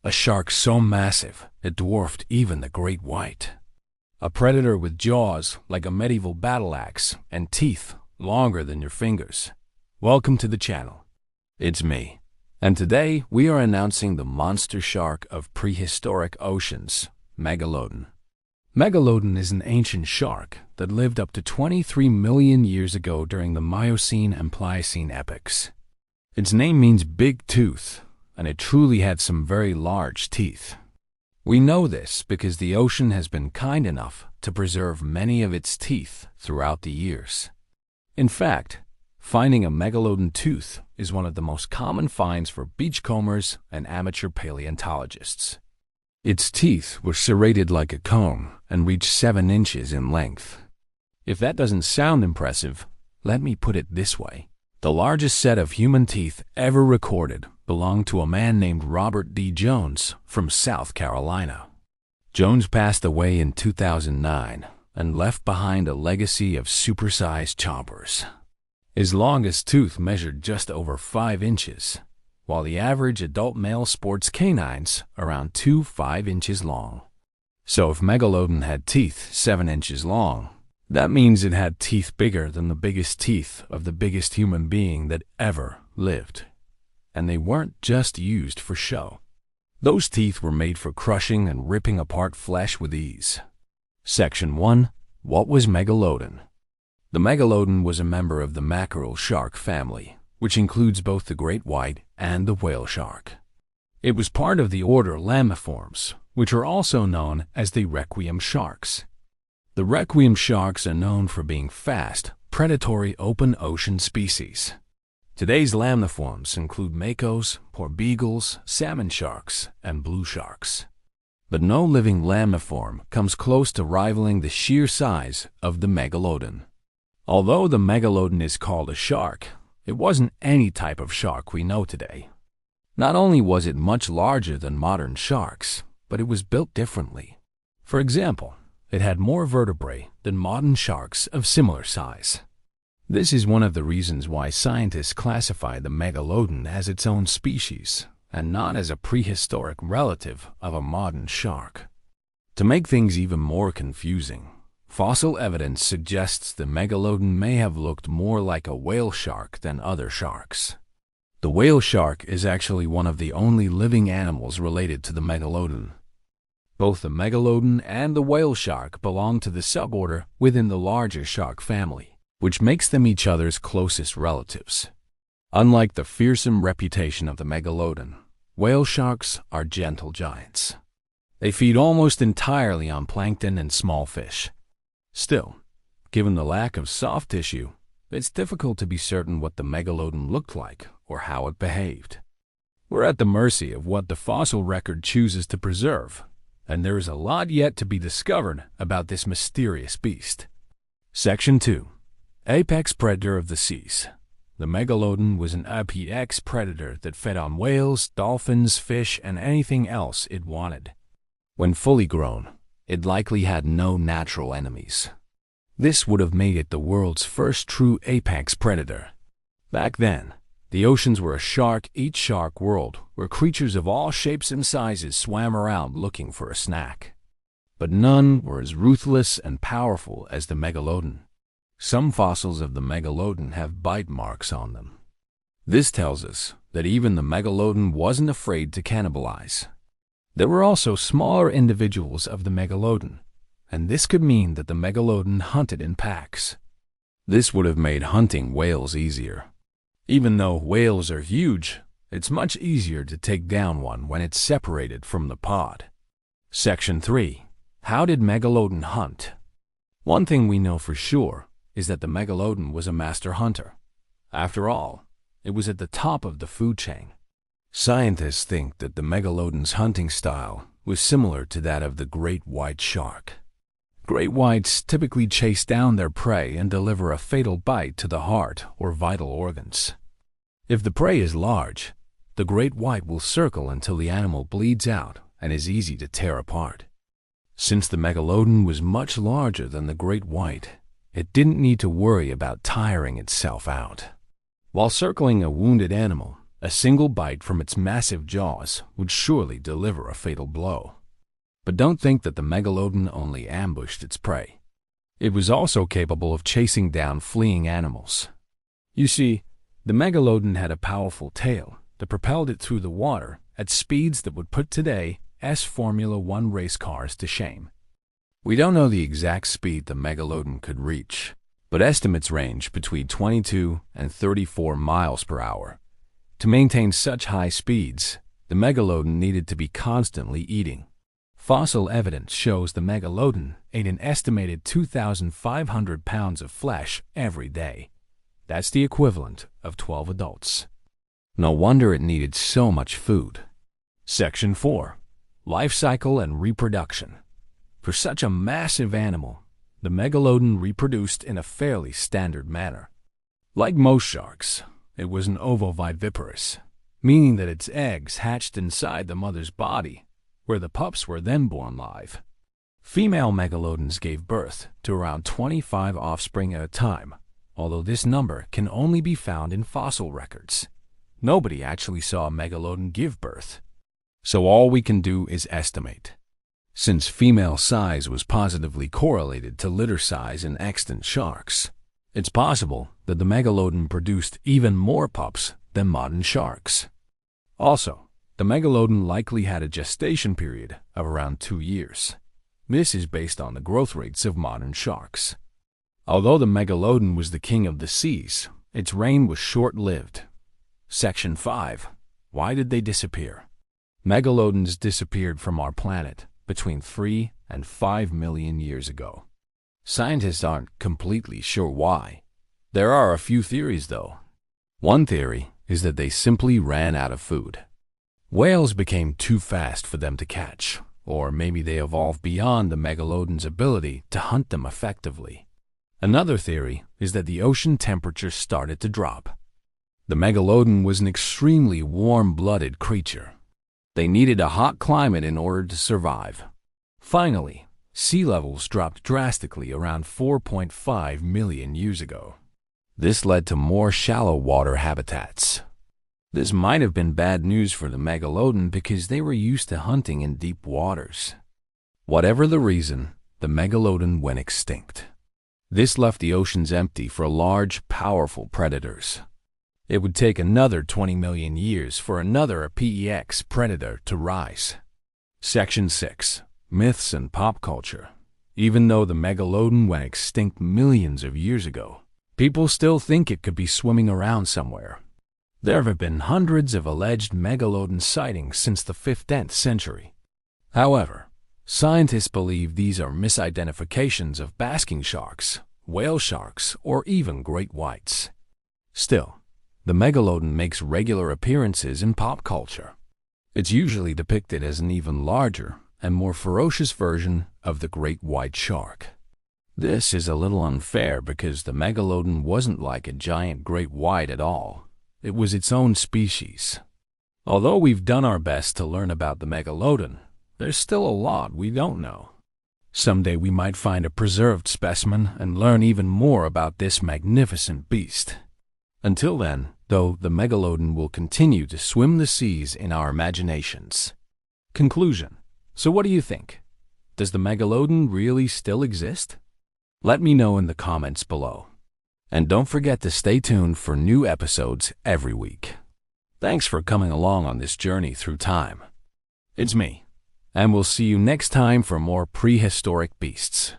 a shark so massive it dwarfed even the great white. A predator with jaws like a medieval battle axe and teeth longer than your fingers. Welcome to the channel. It's me. And today we are announcing the monster shark of prehistoric oceans, Megalodon. Megalodon is an ancient shark that lived up to 23 million years ago during the Miocene and Pliocene epochs. Its name means big tooth, and it truly had some very large teeth. We know this because the ocean has been kind enough to preserve many of its teeth throughout the years. In fact, finding a megalodon tooth is one of the most common finds for beachcombers and amateur paleontologists. Its teeth were serrated like a cone and reached 7 inches in length. If that doesn't sound impressive, let me put it this way. The largest set of human teeth ever recorded belonged to a man named Robert D. Jones from South Carolina. Jones passed away in 2009 and left behind a legacy of supersized chompers. His longest tooth measured just over 5 inches, while the average adult male sports canines around 5 inches long. So if Megalodon had teeth 7 inches long, that means it had teeth bigger than the biggest teeth of the biggest human being that ever lived. And they weren't just used for show. Those teeth were made for crushing and ripping apart flesh with ease. Section 1. What was Megalodon? The Megalodon was a member of the mackerel shark family, which includes both the great white and the whale shark. It was part of the order Lamiformes, which are also known as the requiem sharks. The requiem sharks are known for being fast, predatory open ocean species. Today's Lamiformes include makos, porbeagles, salmon sharks, and blue sharks. But no living Lamiform comes close to rivaling the sheer size of the Megalodon. Although the Megalodon is called a shark, it wasn't any type of shark we know today. Not only was it much larger than modern sharks, but it was built differently. For example, it had more vertebrae than modern sharks of similar size. This is one of the reasons why scientists classify the Megalodon as its own species and not as a prehistoric relative of a modern shark. To make things even more confusing, fossil evidence suggests the Megalodon may have looked more like a whale shark than other sharks. The whale shark is actually one of the only living animals related to the Megalodon. Both the Megalodon and the whale shark belong to the suborder within the larger shark family, which makes them each other's closest relatives. Unlike the fearsome reputation of the Megalodon, whale sharks are gentle giants. They feed almost entirely on plankton and small fish. Still, given the lack of soft tissue, it's difficult to be certain what the Megalodon looked like or how it behaved. We're at the mercy of what the fossil record chooses to preserve, and there is a lot yet to be discovered about this mysterious beast. Section 2. Apex predator of the seas. The Megalodon was an apex predator that fed on whales, dolphins, fish, and anything else it wanted. When fully grown, it likely had no natural enemies. This would have made it the world's first true apex predator. Back then, the oceans were a shark-eat shark world where creatures of all shapes and sizes swam around looking for a snack. But none were as ruthless and powerful as the Megalodon. Some fossils of the Megalodon have bite marks on them. This tells us that even the Megalodon wasn't afraid to cannibalize. There were also smaller individuals of the Megalodon, and this could mean that the Megalodon hunted in packs. This would have made hunting whales easier. Even though whales are huge, it's much easier to take down one when it's separated from the pod. Section 3. How did Megalodon hunt? One thing we know for sure is that the Megalodon was a master hunter. After all, it was at the top of the food chain. Scientists think that the Megalodon's hunting style was similar to that of the great white shark. Great whites typically chase down their prey and deliver a fatal bite to the heart or vital organs. If the prey is large, the great white will circle until the animal bleeds out and is easy to tear apart. Since the Megalodon was much larger than the great white, it didn't need to worry about tiring itself out. While circling a wounded animal, A single bite from its massive jaws would surely deliver a fatal blow. But don't think that the Megalodon only ambushed its prey. It was also capable of chasing down fleeing animals. You see, the Megalodon had a powerful tail that propelled it through the water at speeds that would put today's Formula One race cars to shame. We don't know the exact speed the Megalodon could reach, but estimates range between 22 and 34 miles per hour. To maintain such high speeds, the Megalodon needed to be constantly eating. Fossil evidence shows the Megalodon ate an estimated 2,500 pounds of flesh every day. That's the equivalent of 12 adults. No wonder it needed so much food. Section 4. Life Cycle and Reproduction. For such a massive animal, the Megalodon reproduced in a fairly standard manner. Like most sharks, it was an ovoviviparous, meaning that its eggs hatched inside the mother's body, where the pups were then born live. Female Megalodons gave birth to around 25 offspring at a time, although this number can only be found in fossil records. Nobody actually saw a Megalodon give birth, so all we can do is estimate. Since female size was positively correlated to litter size in extant sharks, it's possible that the Megalodon produced even more pups than modern sharks. Also, the Megalodon likely had a gestation period of around 2 years. This is based on the growth rates of modern sharks. Although the Megalodon was the king of the seas, its reign was short-lived. Section 5. Why did they disappear? Megalodons disappeared from our planet between 3 and 5 million years ago. Scientists aren't completely sure why. There are a few theories, though. One theory is that they simply ran out of food. Whales became too fast for them to catch, or maybe they evolved beyond the Megalodon's ability to hunt them effectively. Another theory is that the ocean temperature started to drop. The Megalodon was an extremely warm-blooded creature. They needed a hot climate in order to survive. Finally, sea levels dropped drastically around 4.5 million years ago. This led to more shallow water habitats. This might have been bad news for the Megalodon because they were used to hunting in deep waters. Whatever the reason, the Megalodon went extinct. This left the oceans empty for large, powerful predators. It would take another 20 million years for another PEX predator to rise. Section 6. Myths and Pop Culture. Even though the Megalodon went extinct millions of years ago, people still think it could be swimming around somewhere. There have been hundreds of alleged Megalodon sightings since the 15th century. However, scientists believe these are misidentifications of basking sharks, whale sharks, or even great whites. Still, the Megalodon makes regular appearances in pop culture. It's usually depicted as an even larger and more ferocious version of the great white shark. This is a little unfair because the Megalodon wasn't like a giant great white at all. It was its own species. Although we've done our best to learn about the Megalodon, there's still a lot we don't know. Someday we might find a preserved specimen and learn even more about this magnificent beast. Until then, though, the Megalodon will continue to swim the seas in our imaginations. Conclusion. So what do you think? Does the Megalodon really still exist? Let me know in the comments below. And don't forget to stay tuned for new episodes every week. Thanks for coming along on this journey through time. It's me, and we'll see you next time for more prehistoric beasts.